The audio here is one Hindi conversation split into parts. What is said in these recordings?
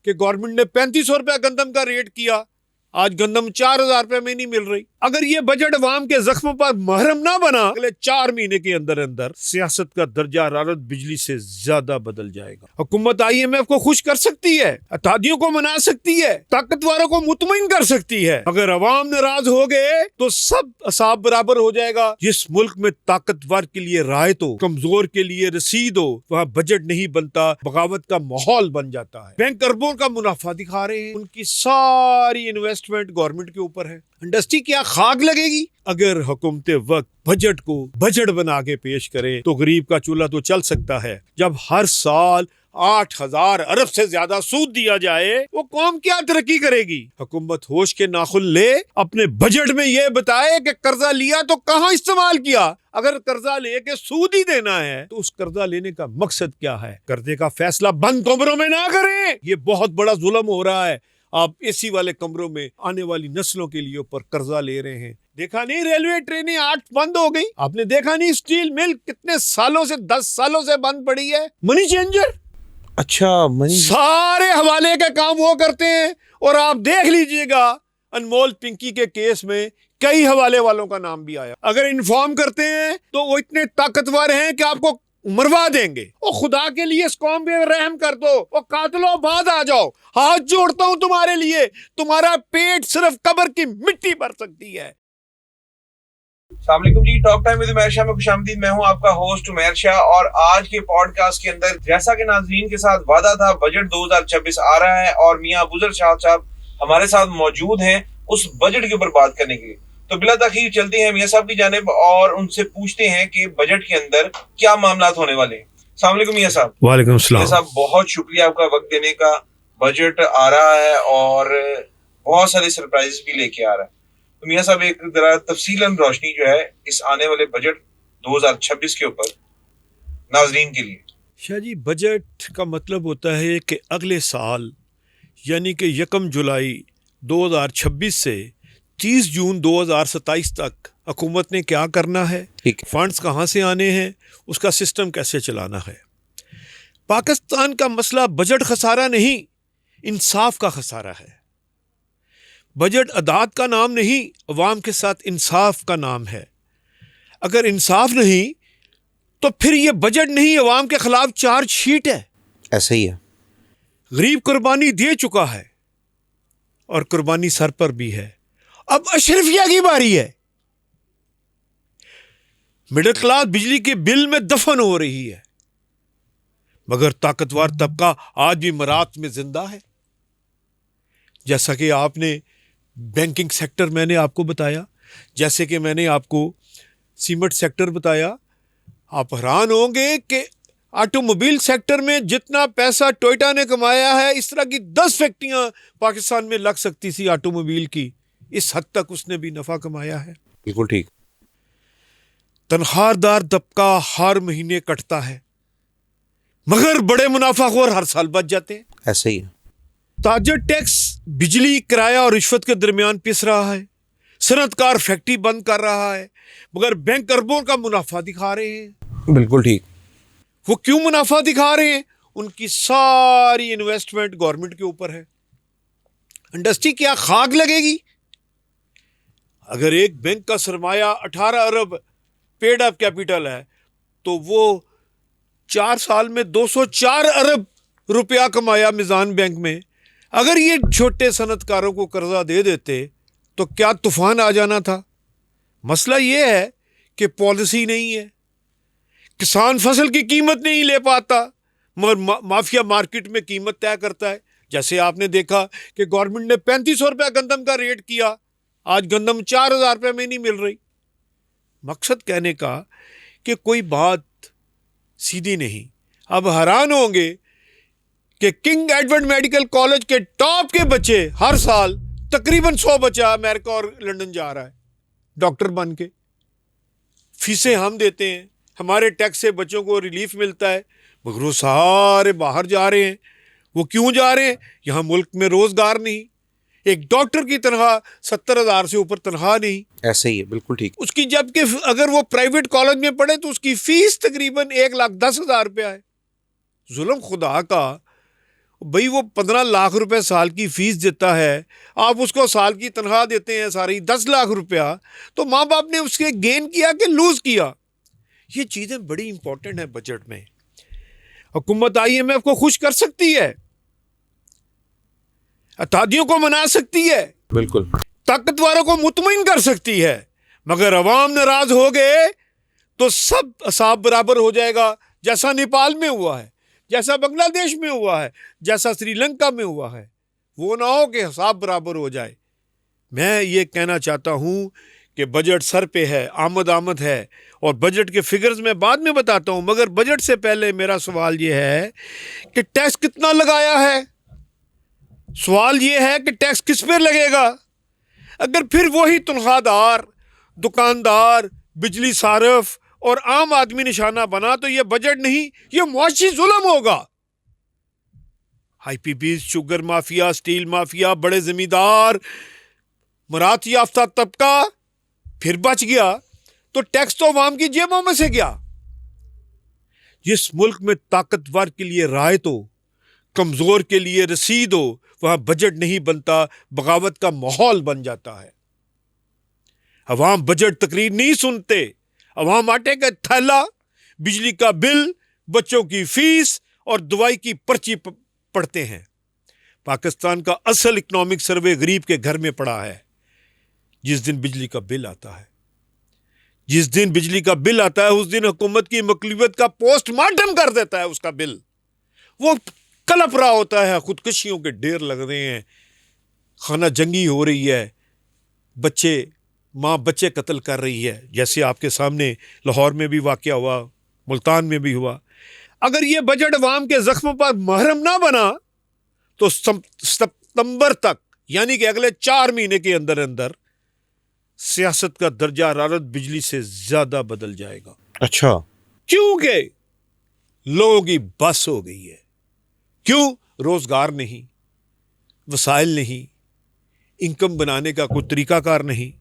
कि गवर्नमेंट ने 3500 रुपया गंदम का रेट किया, आज गंदम 4000 रुपए में नहीं मिल रही। अगर ये बजट अवाम के जख्मों पर महरम ना बना, अगले 4 महीने के अंदर अंदर सियासत का दर्जा हरारत बिजली से ज्यादा बदल जाएगा। हुकूमत IMF को खुश कर सकती है, अतादियों को मना सकती है, ताकतवरों को मुतमईन कर सकती है। अगर अवाम नाराज हो गए तो सब असाब बराबर हो जाएगा। जिस मुल्क में ताकतवर के लिए रायत हो, कमजोर के लिए रसीद हो, वहाँ बजट नहीं बनता, बगावत का माहौल बन जाता है। बैंक अरबों का मुनाफा दिखा रहे हैं, उनकी सारी इन्वेस्टमेंट गवर्नमेंट के ऊपर है। इंडस्ट्री क्या खाक लगेगी? अगर हुकूमत वक्त बजट को बजट बना के पेश करे तो गरीब का चूल्हा तो चल सकता है। जब हर साल 8000 अरब से ज्यादा सूद दिया जाए, वो कौम क्या तरक्की करेगी? हुकूमत होश के नाखुन ले, अपने बजट में ये बताए कि कर्जा लिया तो कहाँ इस्तेमाल किया। अगर कर्जा लेके सूद ही देना है तो उस कर्जा लेने का मकसद क्या है? कर्जे का फैसला बंद कमरों में ना करें, ये बहुत बड़ा जुल्म हो रहा है। आप एसी वाले कमरों में आने वाली नस्लों के लिए ऊपर कर्जा ले रहे हैं। देखा नहीं रेलवे ट्रेनें 8 बंद हो गई? आपने देखा नहीं स्टील मिल कितने सालों से 10 सालों से बंद पड़ी है? मनी चेंजर, अच्छा मनी, सारे हवाले के काम वो करते हैं। और आप देख लीजिएगा अनमोल पिंकी के केस में कई हवाले वालों का नाम भी आया। अगर इन्फॉर्म करते हैं तो वो इतने ताकतवर हैं कि आपको मरवा देंगे। ओ खुदा के लिए इस कौम पे रहम कर दो, ओ कातलों बाद आ जाओ, हाथ जोड़ता हूं तुम्हारे लिए। तुम्हारा पेट सिर्फ कब्र की मिट्टी भर सकती है। अस्सलाम वालेकुम जी, talk time with Umair Shah में खुशामदीद। मैं हूं आपका होस्ट उमैर शाह और आज के पॉडकास्ट के अंदर जैसा कि नाज़रीन के साथ वादा था, बजट 2026 आ रहा है और मियां अबूजर शाह साहब हमारे साथ मौजूद हैं उस बजट के ऊपर बात करने के लिए। तो बिला तखीर चलते हैं मियां साहब की जानिब और उनसे पूछते हैं कि बजट के अंदर क्या मामला होने वाले हैं। अस्सलाम वालेकुम मियां साहब। वालेकुम सलाम। मियां साहब बहुत शुक्रिया आपका वक्त देने का। बजट आ रहा है और बहुत सारे सरप्राइज भी लेके आ रहा है। तो मियां साहब एक जरा तफसीलन रोशनी जो है इस आने वाले बजट 2026 के ऊपर नाजरीन के लिए। शाह जी, बजट का मतलब होता है कि अगले साल यानी कि 1 जुलाई 2026 से 30 जून 2027 तक हुकूमत ने क्या करना है, फंड्स कहाँ से आने हैं, उसका सिस्टम कैसे चलाना है। पाकिस्तान का मसला बजट खसारा नहीं, इंसाफ का खसारा है। बजट अदाद का नाम नहीं, अवाम के साथ इंसाफ का नाम है। अगर इंसाफ नहीं तो फिर ये बजट नहीं, अवाम के खिलाफ चार्जशीट है। ऐसा ही है। गरीब कुर्बानी दे चुका है और कुर्बानी सर पर भी है। अब अशरफिया की बारी है। मिडिल क्लास बिजली के बिल में दफन हो रही है, मगर ताकतवर तबका आज भी मरात में जिंदा है। जैसा कि आपने बैंकिंग सेक्टर मैंने आपको बताया, जैसे कि मैंने आपको सीमेंट सेक्टर बताया। आप हैरान होंगे कि ऑटोमोबाइल सेक्टर में जितना पैसा टोयोटा ने कमाया है, इस तरह की 10 फैक्ट्रियां पाकिस्तान में लग सकती थी ऑटोमोबाइल की। इस हद तक उसने भी नफा कमाया है। बिल्कुल ठीक। तनख्वाहदार तबका हर महीने कटता है, मगर बड़े मुनाफाखोर हर साल बच जाते हैं। ऐसा ही है। ताजर टैक्स बिजली, किराया और रिश्वत के दरमियान पिस रहा है। सनतकार फैक्ट्री बंद कर रहा है, मगर बैंक अरबों का मुनाफा दिखा रहे हैं। बिल्कुल ठीक। वो क्यों मुनाफा दिखा रहे हैं? उनकी सारी इन्वेस्टमेंट गवर्नमेंट के ऊपर है। इंडस्ट्री क्या खाक लगेगी? अगर एक बैंक का सरमाया 18 अरब पेड अप कैपिटल है तो वो 4 साल में 204 अरब रुपया कमाया मिजान बैंक में। अगर ये छोटे सनतकारों को कर्जा दे देते तो क्या तूफान आ जाना था। मसला ये है कि पॉलिसी नहीं है। किसान फसल की कीमत नहीं ले पाता, मगर माफिया मार्केट में कीमत तय करता है। जैसे आपने देखा कि गवर्नमेंट ने 3500 रुपया गंदम का रेट किया, आज गंदम 4000 रुपये में नहीं मिल रही। मकसद कहने का कि कोई बात सीधी नहीं। अब हैरान होंगे कि किंग एडवर्ड मेडिकल कॉलेज के टॉप के बच्चे हर साल तकरीबन 100 बच्चा अमेरिका और लंदन जा रहा है डॉक्टर बन के। फीसें हम देते हैं, हमारे टैक्स से बच्चों को रिलीफ मिलता है, मगर वो सारे बाहर जा रहे हैं। वो क्यों जा रहे हैं? यहाँ मुल्क में रोजगार नहीं। एक डॉक्टर की तनख्वाह 70,000 से ऊपर तनख्वाह नहीं। ऐसे ही है। बिल्कुल ठीक। उसकी जबकि अगर वो प्राइवेट कॉलेज में पढ़े तो उसकी फीस तकरीबन 1,10,000 रुपया है। जुल्म खुदा का। भाई वो 15 लाख रुपए साल की फीस देता है, आप उसको साल की तनख्वाह देते हैं सारी 10 लाख रुपया, तो माँ बाप ने उसके गेन किया कि लूज किया? ये चीजें बड़ी इंपॉर्टेंट है बजट में। हुकूमत IMF को खुश कर सकती है, अतादियों को मना सकती है, बिल्कुल। ताकतवारों को मुतमईन कर सकती है, मगर अवाम नाराज हो गए तो सब असाब बराबर हो जाएगा। जैसा नेपाल में हुआ है, जैसा बांग्लादेश में हुआ है, जैसा श्रीलंका में हुआ है, वो ना हो कि हिसाब बराबर हो जाए। मैं ये कहना चाहता हूँ कि बजट सर पे है, आमद है, और बजट के फिगर्स मैं बाद में बताता हूँ, मगर बजट से पहले मेरा सवाल ये है कि टैक्स कितना लगाया है। सवाल ये है कि टैक्स किस पे लगेगा। अगर फिर वही तनख्वाहदार, दुकानदार, बिजली सारफ और आम आदमी निशाना बना तो ये बजट नहीं, ये मुआशी जुल्म होगा। IPPs, sugar mafia, steel mafia, बड़े जमींदार, मराठी याफ्ता तबका फिर बच गया, तो टैक्स तो अवाम की जेबों में से गया। जिस मुल्क में ताकतवर के लिए रायत हो, कमजोर के लिए रसीद हो, वहां बजट नहीं बनता, बगावत का माहौल बन जाता है। अवाम बजट तकरीर नहीं सुनते, अवाम आटे का थैला, बिजली का बिल, बच्चों की फीस और दवाई की पर्ची पढ़ते हैं। पाकिस्तान का असल इकोनॉमिक सर्वे गरीब के घर में पड़ा है। जिस दिन बिजली का बिल आता है, जिस दिन बिजली का बिल आता है, उस दिन हुकूमत की मकलूबियत का पोस्टमार्टम कर देता है उसका बिल। वो कलप रहा होता है, खुदकुशियों के ढेर लग रहे हैं, खाना जंगी हो रही है, माँ बच्चे कत्ल कर रही है, जैसे आपके सामने लाहौर में भी वाक़या हुआ, मुल्तान में भी हुआ। अगर ये बजट अवाम के जख्मों पर मरहम ना बना तो सितंबर तक, यानी कि अगले 4 महीने के अंदर अंदर सियासत का दर्जा हरारत बिजली से ज्यादा बदल जाएगा। अच्छा। क्योंकि लोगों की बस हो गई है। क्यों? रोजगार नहीं, वसाइल नहीं, इनकम बनाने का कोई तरीकाकार नहीं।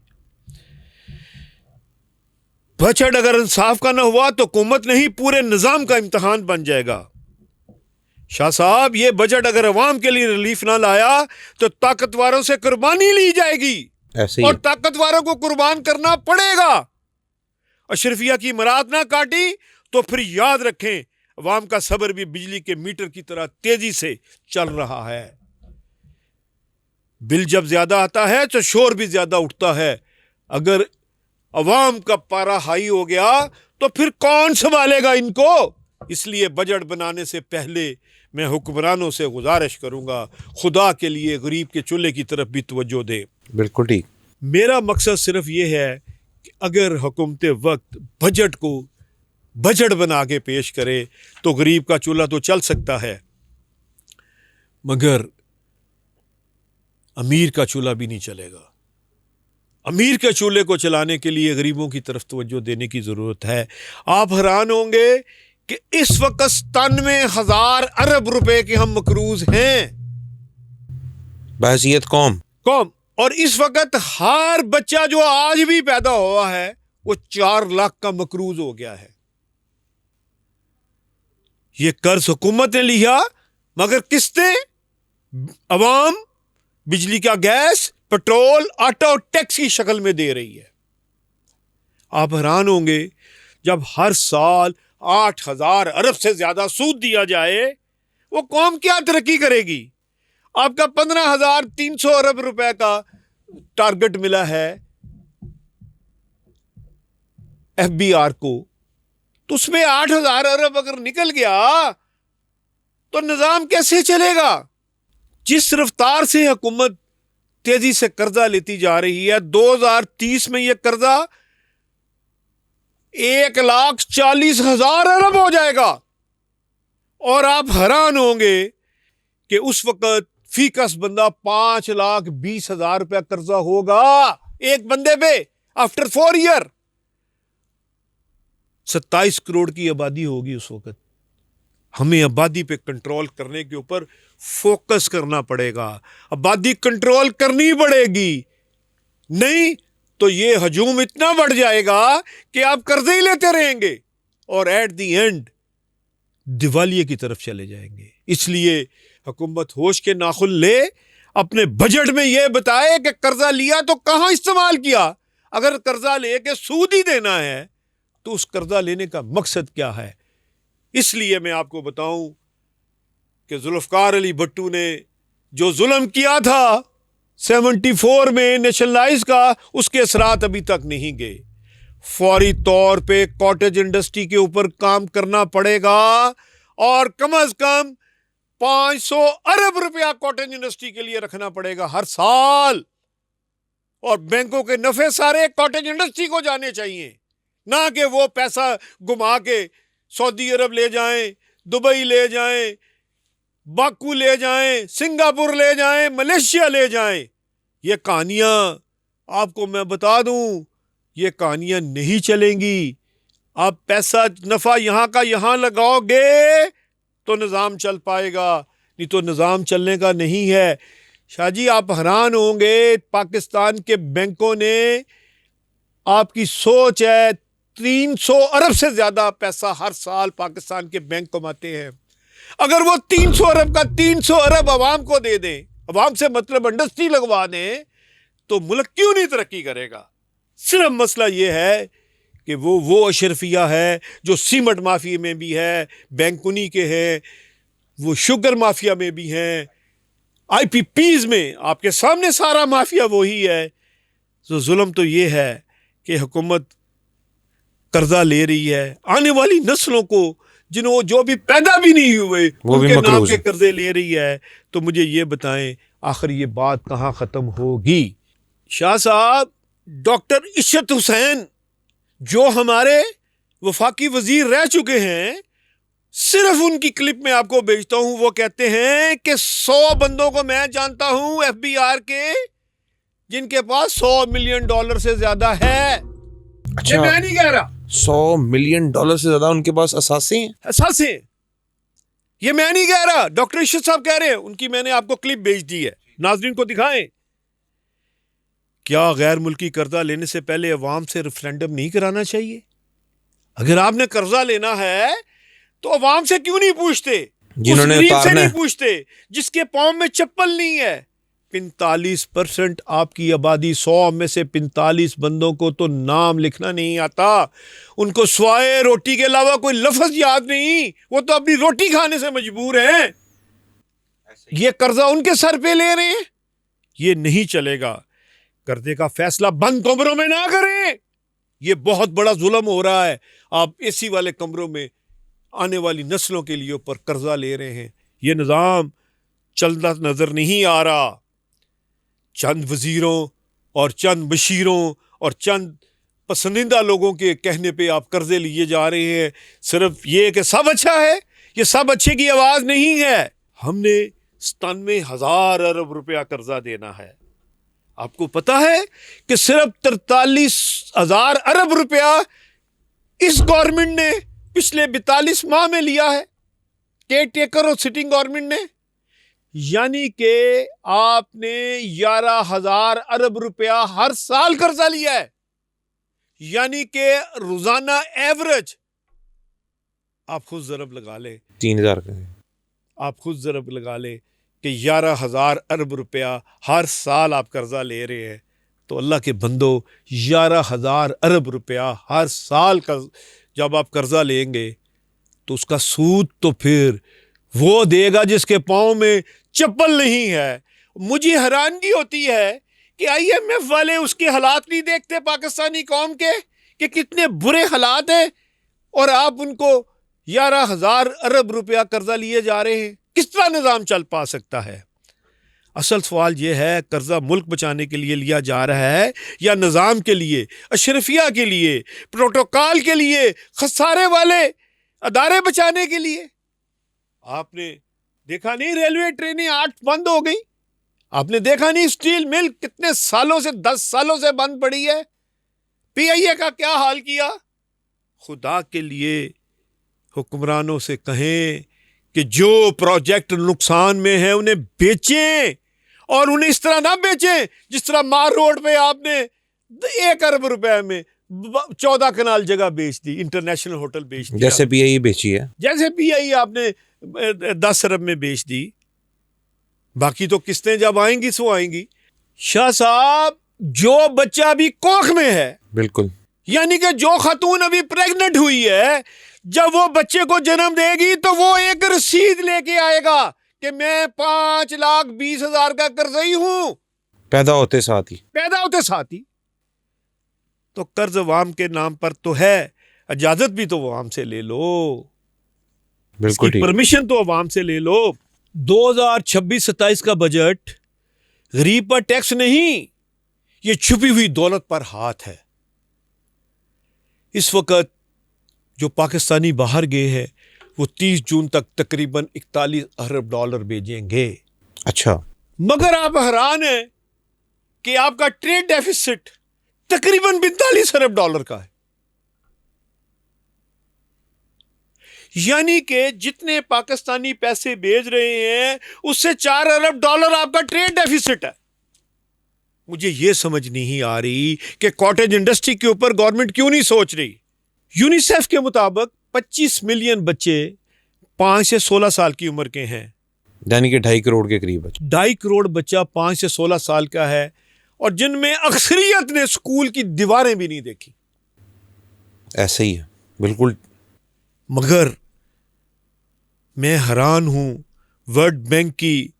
बजट अगर इंसाफ का ना हुआ तो हुकूमत नहीं, पूरे निजाम का इम्तिहान बन जाएगा। शाह साहब, ये बजट अगर अवाम के लिए रिलीफ ना लाया तो ताकतवारों से कुर्बानी ली जाएगी, ऐसे ही और ताकतवारों को कुर्बान करना पड़ेगा। अशरफिया की मराद ना काटी तो फिर याद रखें, अवाम का सब्र भी बिजली के मीटर की तरह तेजी से चल रहा है। बिल जब ज्यादा आता है तो शोर भी ज्यादा उठता है। अगर अवाम का पारा हाई हो गया तो फिर कौन संभालेगा इनको? इसलिए बजट बनाने से पहले मैं हुक्मरानों से गुजारिश करूंगा, खुदा के लिए गरीब के चूल्हे की तरफ भी तवज्जो दे। बिल्कुल ठीक। मेरा मकसद सिर्फ ये है कि अगर हुकूमत वक्त बजट को बजट बना के पेश करे तो गरीब का चूल्हा तो चल सकता है, मगर अमीर का चूल्हा भी नहीं चलेगा। अमीर के चूल्हे को चलाने के लिए गरीबों की तरफ तवज्जो देने की जरूरत है। आप हैरान होंगे कि इस वक्त 97,000 अरब रुपए के हम मकरूज हैं, बहसीयत कौम। और इस वक्त हर बच्चा जो आज भी पैदा हुआ है वो 4 लाख का मकरूज हो गया है। ये कर्ज हुकूमत ने लिया, मगर किस्तें अवाम बिजली का गैस, पेट्रोल, आटा और टैक्स की शक्ल में दे रही है। आप हैरान होंगे जब हर साल 8,000 अरब से ज्यादा सूद दिया जाए, वो कौम क्या तरक्की करेगी? आपका 15,300 अरब रुपए का टारगेट मिला है FBR को, तो उसमें 8,000 अरब अगर निकल गया तो निजाम कैसे चलेगा? जिस रफ्तार से हुकूमत तेजी से कर्जा लेती जा रही है, 2030 में यह कर्जा 1,40,000 अरब हो जाएगा। और आप हैरान होंगे कि उस वक्त फीकस बंदा 5,20,000 रुपया कर्जा होगा एक बंदे पे आफ्टर 4 ईयर। 27 करोड़ की आबादी होगी उस वक्त। हमें आबादी पे कंट्रोल करने के ऊपर फोकस करना पड़ेगा। आबादी कंट्रोल करनी पड़ेगी, नहीं तो ये हजूम इतना बढ़ जाएगा कि आप कर्जे ही लेते रहेंगे और एट द एंड दिवालिये की तरफ चले जाएंगे। इसलिए हुकूमत होश के नाखुन ले, अपने बजट में यह बताए कि कर्जा लिया तो कहां इस्तेमाल किया। अगर कर्जा लेके सूद ही देना है तो उस कर्जा लेने का मकसद क्या है। इसलिए मैं आपको बताऊं कि जुल्फकार अली भट्टू ने जो जुल्म किया था 74 में नेशनलाइज का, उसके असरात अभी तक नहीं गए। फौरी तौर पे कॉटेज इंडस्ट्री के ऊपर काम करना पड़ेगा और कम से कम 500 अरब रुपया कॉटेज इंडस्ट्री के लिए रखना पड़ेगा हर साल। और बैंकों के नफे सारे कॉटेज इंडस्ट्री को जाने चाहिए, ना कि वो पैसा घुमा के सऊदी अरब ले जाएं, दुबई ले जाएं, बाकू ले जाएं, सिंगापुर ले जाएं, मलेशिया ले जाएं। ये कहानियां आपको मैं बता दूं, ये कहानियां नहीं चलेंगी। आप पैसा नफा यहां का यहां लगाओगे तो निज़ाम चल पाएगा, नहीं तो निज़ाम चलने का नहीं है। शाह जी आप हैरान होंगे, पाकिस्तान के बैंकों ने, आपकी सोच है 300 अरब से ज्यादा पैसा हर साल पाकिस्तान के बैंक कमाते हैं। अगर वो 300 अरब का 300 अरब अवाम को दे दें, अवाम से मतलब इंडस्ट्री लगवा दें, तो मुल्क क्यों नहीं तरक्की करेगा। सिर्फ मसला ये है कि वो अशरफिया है जो सीमेंट माफिया में भी है, बैंक उन्हीं के हैं, वो शुगर माफिया में भी हैं, IPPs में आपके सामने सारा माफिया वही है। तो जुल्म तो ये है कि हुकूमत कर्जा ले रही है, आने वाली नस्लों को जिन्हों जो भी पैदा भी नहीं हुए वो भी उनके नाम मकरूज के है। कर्जे ले रही है। तो मुझे ये बताएं आखिर ये बात कहाँ खत्म होगी। शाह साहब, डॉक्टर इशरत हुसैन जो हमारे वफाकी वजीर रह चुके हैं, सिर्फ उनकी क्लिप में आपको भेजता हूं। वो कहते हैं कि 100 बंदों को मैं जानता हूं FBR के जिनके पास $100 मिलियन से ज्यादा है। ये अच्छा, मैं नहीं कह रहा, $100 मिलियन से ज्यादा उनके पास असासे हैं। असासे, ये मैं नहीं कह रहा, डॉक्टर इशरत साहब कह रहे हैं। उनकी मैंने आपको क्लिप भेज दी है, नाजरीन को दिखाएं। क्या गैर मुल्की कर्जा लेने से पहले अवाम से रेफरेंडम नहीं कराना चाहिए? अगर आपने कर्जा लेना है तो अवाम से क्यों नहीं पूछते, जिन्होंने उस गरीब से उतारना नहीं है। पूछते जिसके पांव में चप्पल नहीं है। 45% आपकी आबादी, 100 में से 45 बंदों को तो नाम लिखना नहीं आता। उनको स्वाए रोटी के अलावा कोई लफ्ज याद नहीं, वो तो अपनी रोटी खाने से मजबूर हैं। ये कर्जा उनके सर पे ले रहे हैं, ये नहीं चलेगा। कर्जे का फैसला बंद कमरों में ना करें, ये बहुत बड़ा जुल्म हो रहा है। आप एसी वाले कमरों में आने वाली नस्लों के लिए ऊपर कर्जा ले रहे हैं। ये निज़ाम चलता नजर नहीं आ रहा। चंद वजीरों और चंद बशीरों और चंद पसंदीदा लोगों के कहने पे आप कर्जे लिए जा रहे हैं, सिर्फ ये कि सब अच्छा है। ये सब अच्छे की आवाज नहीं है। हमने 97,000 अरब रुपया कर्जा देना है। आपको पता है कि सिर्फ 43,000 अरब रुपया इस गवर्नमेंट ने पिछले 42 माह में लिया है, केयर टेकर और सिटिंग गवर्नमेंट ने। यानी कि आपने 11,000 अरब रुपया हर साल कर्जा लिया है। यानी कि रोजाना एवरेज, आप खुद ज़रब लगा ले, 3,000 का है। आप खुद ज़रब लगा ले कि 11,000 अरब रुपया हर साल आप कर्जा ले रहे हैं। तो अल्लाह के बंदो, 11,000 अरब रुपया हर साल का जब आप कर्जा लेंगे तो उसका सूद तो फिर वो देगा जिसके पाँव में चप्पल नहीं है। मुझे हैरानगी होती है कि IMF वाले उसके हालात नहीं देखते पाकिस्तानी कौम के कि कितने बुरे हालात हैं, और आप उनको 11,000 अरब रुपया कर्जा लिए जा रहे हैं। किस तरह निज़ाम चल पा सकता है? असल सवाल यह है, कर्जा मुल्क बचाने के लिए लिया जा रहा है या निज़ाम के लिए, अशरफिया के लिए, प्रोटोकॉल के लिए, खसारे वाले अदारे बचाने के लिए? आपने देखा नहीं रेलवे ट्रेनें 8 बंद हो गई? आपने देखा नहीं स्टील मिल कितने सालों से, 10 सालों से बंद पड़ी है? PIA का क्या हाल किया? खुदा के लिए हुक्मरानों से कहें कि जो प्रोजेक्ट नुकसान में है उन्हें बेचें, और उन्हें इस तरह ना बेचें जिस तरह मार रोड पे आपने 1 अरब रुपए में 14 कनाल जगह बेच दी, इंटरनेशनल होटल बेच दिया। जैसे PIA बेची है। जैसे PIA आपने 10 अरब में बेच दी। बाकी तो किस्तें जब आएंगी सो आएंगी। शाह साहब, जो बच्चा अभी कोख में है, बिल्कुल। यानी कि जो खातून अभी प्रेग्नेंट हुई है, जब वो बच्चे को जन्म देगी तो वो एक रसीद लेके आएगा कि मैं 5,20,000 का कर्जई हूं, पैदा होते साथ ही। पैदा होते साथ ही। तो कर्ज अवाम के नाम पर तो है, इजाजत भी तो अवाम से ले लो, बिल्कुल ठीक। परमिशन तो अवाम से ले लो। 2026-27 का बजट गरीब पर टैक्स नहीं, ये छुपी हुई दौलत पर हाथ है। इस वक्त जो पाकिस्तानी बाहर गए हैं वो 30 जून तक तकरीबन 41 अरब डॉलर भेजेंगे। अच्छा। मगर आप हैरान हैं कि आपका ट्रेड डेफिसिट तकरीबन 42 अरब डॉलर का है। यानी कि जितने पाकिस्तानी पैसे भेज रहे हैं उससे 4 अरब डॉलर आपका ट्रेड डेफिसिट है। मुझे यह समझ नहीं आ रही कि कॉटेज इंडस्ट्री के ऊपर गवर्नमेंट क्यों नहीं सोच रही। यूनिसेफ के मुताबिक 25 मिलियन बच्चे 5 से 16 साल की उम्र के हैं, यानी कि 2.5 करोड़ के करीब। 2.5 करोड़ बच्चा 5 से 16 साल का है, और जिनमें अक्सरियत ने स्कूल की दीवारें भी नहीं देखी। ऐसे ही है, बिल्कुल। मगर मैं हैरान हूं, वर्ल्ड बैंक की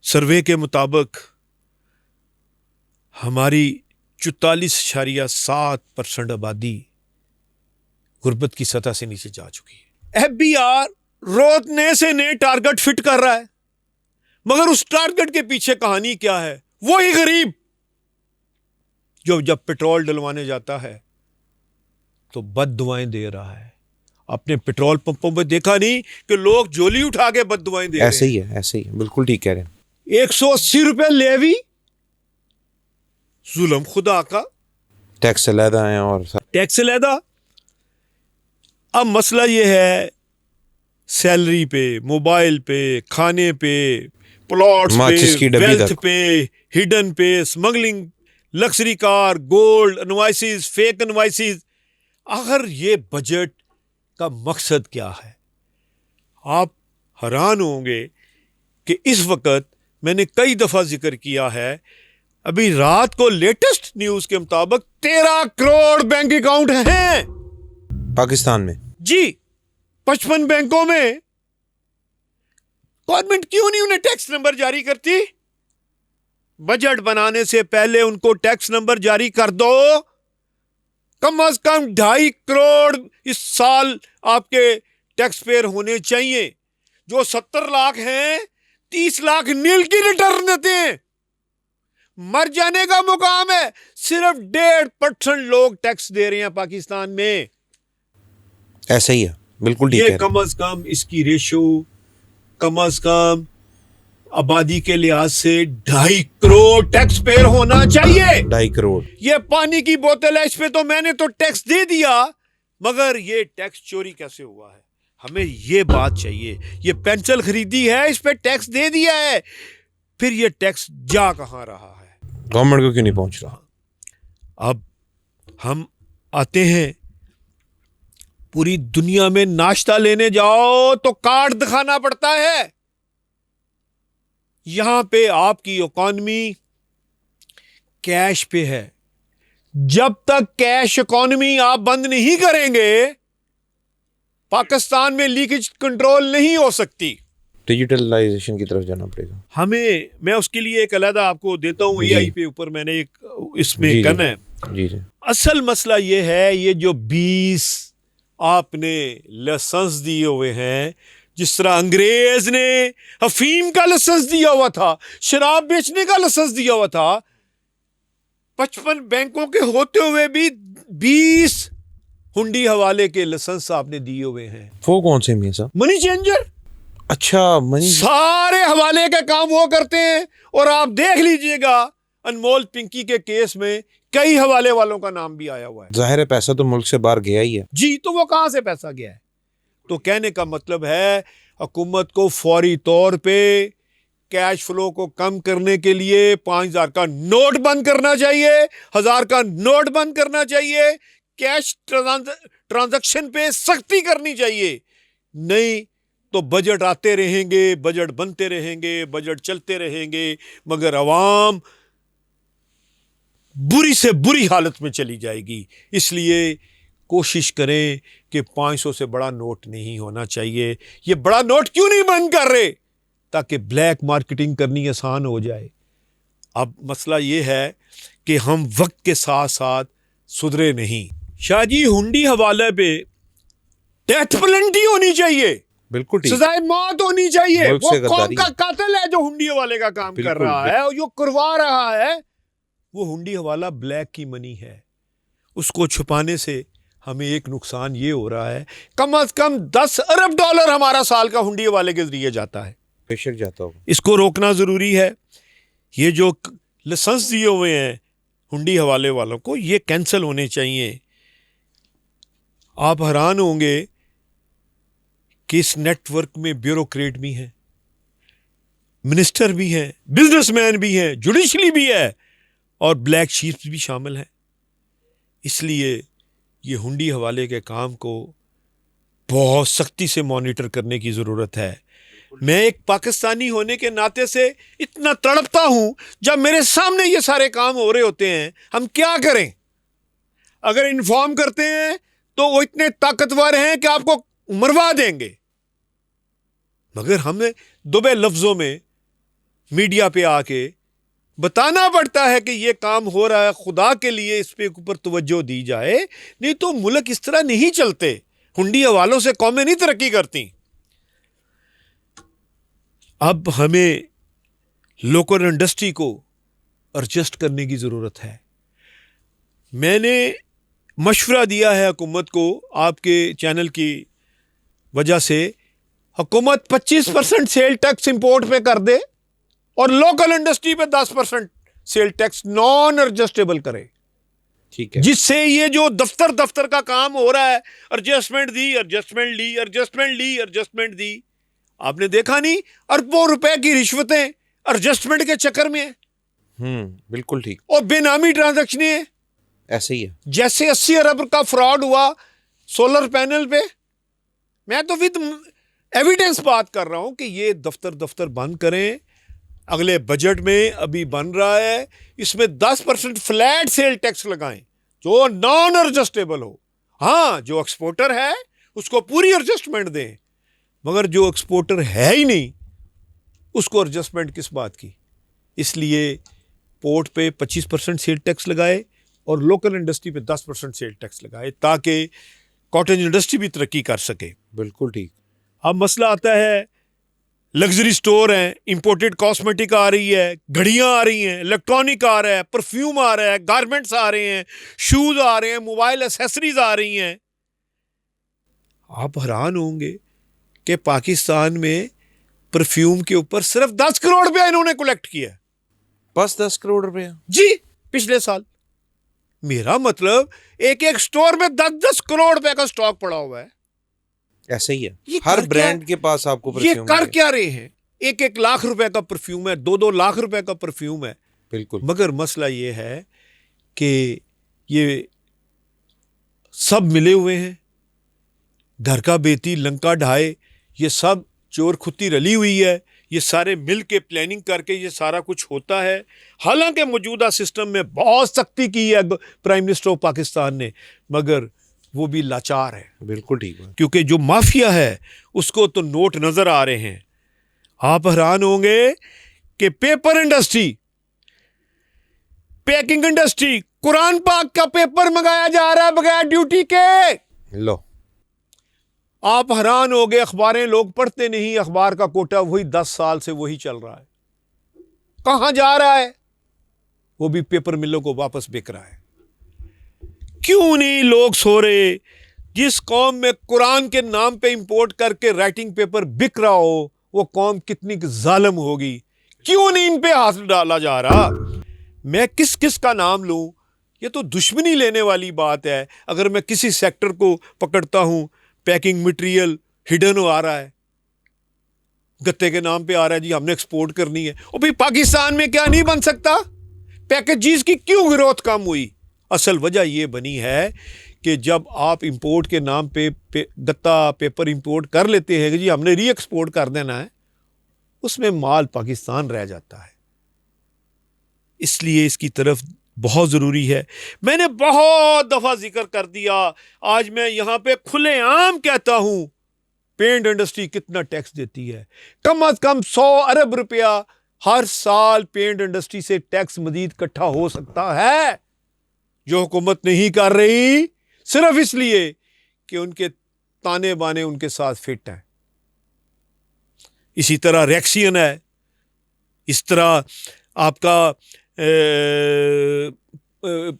सर्वे के मुताबिक हमारी 44.7% आबादी गुर्बत की सतह से नीचे जा चुकी है। FBR रोज नए से नए टारगेट फिट कर रहा है, मगर उस टारगेट के पीछे कहानी क्या है? वही गरीब जो जब पेट्रोल डलवाने जाता है तो बद दुआएं दे रहा है। अपने पेट्रोल पंपों में देखा नहीं कि लोग झोली उठा के बद दुआएं दे रहे हैं? ऐसे ही है, ऐसे ही है, बिल्कुल ठीक कह रहे हैं। 180 रुपए लेवी, जुल्म खुदा का। टैक्स अलहदा है और टैक्स अलहदा। अब मसला यह है, सैलरी पे, मोबाइल पे, खाने पे, प्लॉट्स माचिस की पे, डब्बी वेल्थ तक। पे, हिडन पे, smuggling, luxury car, gold, invoices, fake invoices. आखिर ये बजट का मकसद क्या है? आप हैरान होंगे कि इस वक्त मैंने कई दफा जिक्र किया है, अभी रात को लेटेस्ट न्यूज के मुताबिक 13 करोड़ बैंक अकाउंट हैं पाकिस्तान में। जी। 55 बैंकों में। गवर्नमेंट क्यों नहीं उन्हें टैक्स नंबर जारी करती? बजट बनाने से पहले उनको टैक्स नंबर जारी कर दो। कम से कम 2.5 करोड़ इस साल आपके टैक्स पेयर होने चाहिए। जो 70 लाख हैं, 30 लाख नील की रिटर्न देते हैं। मर जाने का मुकाम है। सिर्फ 1.5% लोग टैक्स दे रहे हैं पाकिस्तान में। ऐसा ही है, बिल्कुल ठीक ये है। कम से कम इसकी रेशो कम से कम आबादी के लिहाज से 2.5 करोड़ टैक्स पेयर होना चाहिए। 2.5 करोड़। ये पानी की बोतल है, इस पे तो मैंने तो टैक्स दे दिया, मगर ये टैक्स चोरी कैसे हुआ है? हमें ये बात चाहिए। ये पेंसिल खरीदी है, इस पे टैक्स दे दिया है, फिर ये टैक्स जा कहां रहा है? गवर्नमेंट को क्यों नहीं पहुंच रहा? अब हम आते हैं, पूरी दुनिया में नाश्ता लेने जाओ तो कार्ड दिखाना पड़ता है। यहां पे आपकी इकॉनमी कैश पे है। जब तक कैश इकॉनमी आप बंद नहीं करेंगे, पाकिस्तान में लीकेज कंट्रोल नहीं हो सकती। डिजिटलाइजेशन की तरफ जाना पड़ेगा हमें, मैं उसके लिए एक अलग आपको देता हूं, जी। AI पे ऊपर मैंने एक इसमें जी, करना है। जी जी। असल मसला ये है, ये जो 20 आपने लाइसेंस दिए हुए हैं, जिस तरह अंग्रेज ने अफीम का लाइसेंस दिया हुआ था, शराब बेचने का लाइसेंस दिया हुआ था, 55 बैंकों के होते हुए भी 20 हुंडी हवाले के लाइसेंस आपने दिए हुए हैं। वो कौन से मियां साहब? Money changer. अच्छा, मनी। सारे हवाले के काम वो करते हैं। और आप देख लीजिएगा, अनमोल पिंकी के केस में कई हवाले वालों का नाम भी आया हुआ है। जाहिर है पैसा तो मुल्क से बाहर गया ही है। जी, तो वो कहां से पैसा गया है? तो कहने का मतलब है, हुकूमत को फौरी तौर पे कैश फ्लो को कम करने के लिए 5,000 का नोट बंद करना चाहिए, 1,000 का नोट बंद करना चाहिए, कैश ट्रांजैक्शन पे सख्ती करनी चाहिए। नहीं तो बजट आते रहेंगे, बजट बनते रहेंगे, बजट चलते रहेंगे, मगर अवाम बुरी से बुरी हालत में चली जाएगी। इसलिए कोशिश करें कि 500 से बड़ा नोट नहीं होना चाहिए। ये बड़ा नोट क्यों नहीं बंद कर रहे? ताकि ब्लैक मार्केटिंग करनी आसान हो जाए। अब मसला ये है कि हम वक्त के साथ साथ सुधरे नहीं। शाहजी, हुंडी हवाले पे डेथ पेनल्टी होनी चाहिए, बिल्कुल ठीक। सजाए मौत होनी चाहिए। मुल्क वो से कौम गद्दारी का कातिल है जो हुंडी हवाले का काम कर बिल्कुल, रहा है और जो करवा रहा है। वो हुंडी हवाला ब्लैक की मनी है। उसको छुपाने से हमें एक नुकसान ये हो रहा है, कम से कम 10 अरब डॉलर हमारा साल का हुंडी हवाले के जरिए जाता है। बेशक जाता होगा। इसको रोकना जरूरी है। ये जो लाइसेंस दिए हुए हैं हुंडी हवाले वालों को, ये कैंसिल होने चाहिए। आप हैरान होंगे कि इस नेटवर्क में ब्यूरोक्रेट भी हैं, मिनिस्टर भी हैं, बिजनेसमैन भी हैं, जुडिशरी भी है और ब्लैक शीप्स भी शामिल हैं। इसलिए ये हुंडी हवाले के काम को बहुत सख्ती से मॉनिटर करने की ज़रूरत है। मैं एक पाकिस्तानी होने के नाते से इतना तड़पता हूं, जब मेरे सामने ये सारे काम हो रहे होते हैं, हम क्या करें? अगर इन्फॉर्म करते हैं तो वो इतने ताकतवर हैं कि आपको मरवा देंगे, मगर हमें दुबे लफ्जों में मीडिया पे आके बताना पड़ता है कि ये काम हो रहा है, खुदा के लिए इस पे ऊपर तवज्जो दी जाए, नहीं तो मुल्क इस तरह नहीं चलते। हुंडी हवालों से कौमें नहीं तरक्की करती। अब हमें लोकल इंडस्ट्री को एडजस्ट करने की ज़रूरत है। मैंने मशवरा दिया है हुकूमत को, आपके चैनल की वजह से हुकूमत 25% सेल टैक्स इंपोर्ट पे कर दे और लोकल इंडस्ट्री पे 10% सेल टैक्स नॉन एडजस्टेबल करे। ठीक है। जिससे ये जो दफ्तर का काम हो रहा है, एडजस्टमेंट दी, एडजस्टमेंट ली, एडजस्टमेंट ली, एडजस्टमेंट दी, आपने देखा नहीं अरबों रुपए की रिश्वतें एडजस्टमेंट के चक्कर में है। बिल्कुल ठीक। और बेनामी ट्रांजैक्शन है। ऐसे ही है। जैसे 80 अरब का फ्रॉड हुआ सोलर पैनल पे। मैं तो विद एविडेंस बात कर रहा हूं कि ये दफ्तर बंद करें। अगले बजट में अभी बन रहा है, इसमें 10% फ्लैट सेल टैक्स लगाएं जो नॉन एडजस्टेबल हो। हाँ, जो एक्सपोर्टर है उसको पूरी एडजस्टमेंट दें, मगर जो एक्सपोर्टर है ही नहीं उसको एडजस्टमेंट किस बात की? इसलिए पोर्ट पे 25% सेल टैक्स लगाए और लोकल इंडस्ट्री पे 10% सेल टैक्स लगाए, ताकि कॉटेज इंडस्ट्री भी तरक्की कर सके। बिल्कुल ठीक। अब मसला आता है, लग्जरी स्टोर हैं, इंपोर्टेड कॉस्मेटिक आ रही है, घड़ियां आ रही हैं, इलेक्ट्रॉनिक आ रहा है, परफ्यूम आ रहा है, गारमेंट्स आ रहे हैं, शूज आ रहे हैं, मोबाइल एसेसरीज आ रही हैं। आप हैरान होंगे कि पाकिस्तान में परफ्यूम के ऊपर सिर्फ 10 करोड़ रुपया इन्होंने कलेक्ट किया। बस 10 करोड़ रुपया जी, पिछले साल। मेरा मतलब एक स्टोर में 10-10 करोड़ रुपए का स्टॉक पड़ा हुआ है। ऐसे ही है। ये हर कर ब्रांड के पास आपको ये परफ्यूम कर मिलेगा। क्या रहे हैं? 1-1 लाख रुपए का परफ्यूम है, 2-2 लाख रुपए का परफ्यूम है। बिल्कुल। मगर मसला ये है कि ये सब मिले हुए हैं, घर का बेती लंका ढाए, ये सब चोर खुत्ती रली हुई है। ये सारे मिल के प्लानिंग करके ये सारा कुछ होता है। हालांकि मौजूदा सिस्टम में बहुत सख्ती की है प्राइम मिनिस्टर ऑफ पाकिस्तान ने, मगर वो भी लाचार है। बिल्कुल ठीक है। क्योंकि जो माफिया है उसको तो नोट नजर आ रहे हैं। आप हैरान होंगे कि paper industry, packing industry, Quran पाक का पेपर मंगाया जा रहा है बगैर ड्यूटी के। लो, आप हैरान हो गए, अखबारें लोग पढ़ते नहीं, अखबार का कोटा वही 10 साल से वही चल रहा है। कहां जा रहा है? वो भी पेपर मिलों को वापस बिक रहा है। क्यों नहीं लोग सो रहे? जिस कौम में कुरान के नाम पे इंपोर्ट करके राइटिंग पेपर बिक रहा हो, वो कौम कितनी जालिम होगी। क्यों नहीं इन पे हाथ डाला जा रहा? मैं किस किस का नाम लूं? ये तो दुश्मनी लेने वाली बात है। अगर मैं किसी सेक्टर को पकड़ता हूं, पैकिंग मटेरियल हिडन आ रहा है, गत्ते के नाम पे आ रहा है, जी हमने एक्सपोर्ट करनी है। और भाई पाकिस्तान में क्या नहीं बन सकता? पैकेजेस की क्यों ग्रोथ कम हुई? असल वजह यह बनी है कि जब आप इंपोर्ट के नाम पे गत्ता पेपर इंपोर्ट कर लेते हैं कि जी हमने री एक्सपोर्ट कर देना है, उसमें माल पाकिस्तान रह जाता है। इसलिए इसकी तरफ बहुत ज़रूरी है। मैंने बहुत दफ़ा जिक्र कर दिया, आज मैं यहाँ पे खुलेआम कहता हूँ, पेंट इंडस्ट्री कितना टैक्स देती है। कम अज कम 100 अरब रुपया हर साल पेंट इंडस्ट्री से टैक्स मजीद इकट्ठा हो सकता है, जो हुकूमत नहीं कर रही सिर्फ इसलिए कि उनके ताने बाने उनके साथ फिट हैं। इसी तरह रेक्सियन है, इस तरह आपका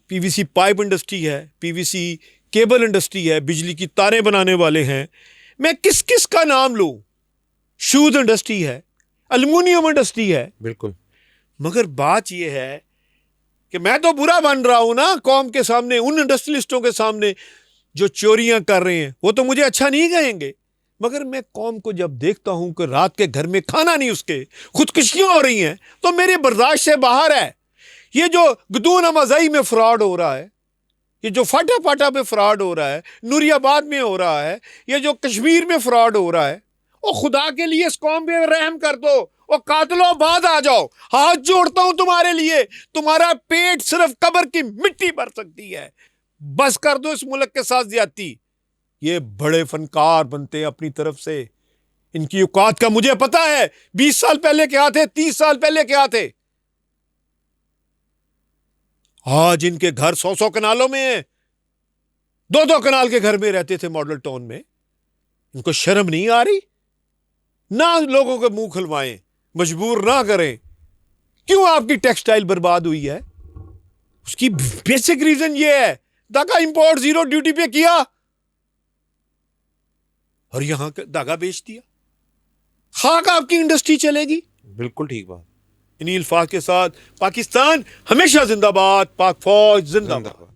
पीवीसी पाइप इंडस्ट्री है, पीवीसी केबल इंडस्ट्री है, बिजली की तारें बनाने वाले हैं। मैं किस किस का नाम लूं? शूज इंडस्ट्री है, एल्युमिनियम इंडस्ट्री है। बिल्कुल। मगर बात यह है कि मैं तो बुरा बन रहा हूं ना कौम के सामने, उन इंडस्ट्रियलिस्टों के सामने जो चोरियां कर रहे हैं, वो तो मुझे अच्छा नहीं कहेंगे। मगर मैं कौम को जब देखता हूं कि रात के घर में खाना नहीं, उसके खुदकुशियां हो रही हैं, तो मेरे बर्दाश्त से बाहर है। ये जो गदून अमाज़ई में फ्रॉड हो रहा है, ये जो फाटा फाटा पे फ्रॉड हो रहा है, नूरियाबाद में हो रहा है, ये जो कश्मीर में फ्रॉड हो रहा है, ओ खुदा के लिए इस कौम पे रहम कर दो। ओ कातलो बाद आ जाओ, हाथ जोड़ता हूं तुम्हारे लिए। तुम्हारा पेट सिर्फ कब्र की मिट्टी भर सकती है। बस कर दो इस मुल्क के साथ ज्यादती। ये बड़े फनकार बनते हैं अपनी तरफ से, इनकी औकात का मुझे पता है। 20 साल पहले क्या थे, 30 साल पहले क्या थे। आज इनके घर 100-100 कनालों में है, 2-2 कनाल के घर में रहते थे मॉडल टाउन में। इनको शर्म नहीं आ रही? ना लोगों के मुंह खुलवाएं, मजबूर ना करें। क्यों आपकी टेक्सटाइल बर्बाद हुई है? उसकी बेसिक रीजन ये है, धागा इंपोर्ट 0 ड्यूटी पे किया और यहां धागा बेच दिया। खाक आपकी इंडस्ट्री चलेगी। बिल्कुल ठीक बात। इन्हीं अल्फाज के साथ पाकिस्तान हमेशा जिंदाबाद, पाक फौज जिंदाबाद।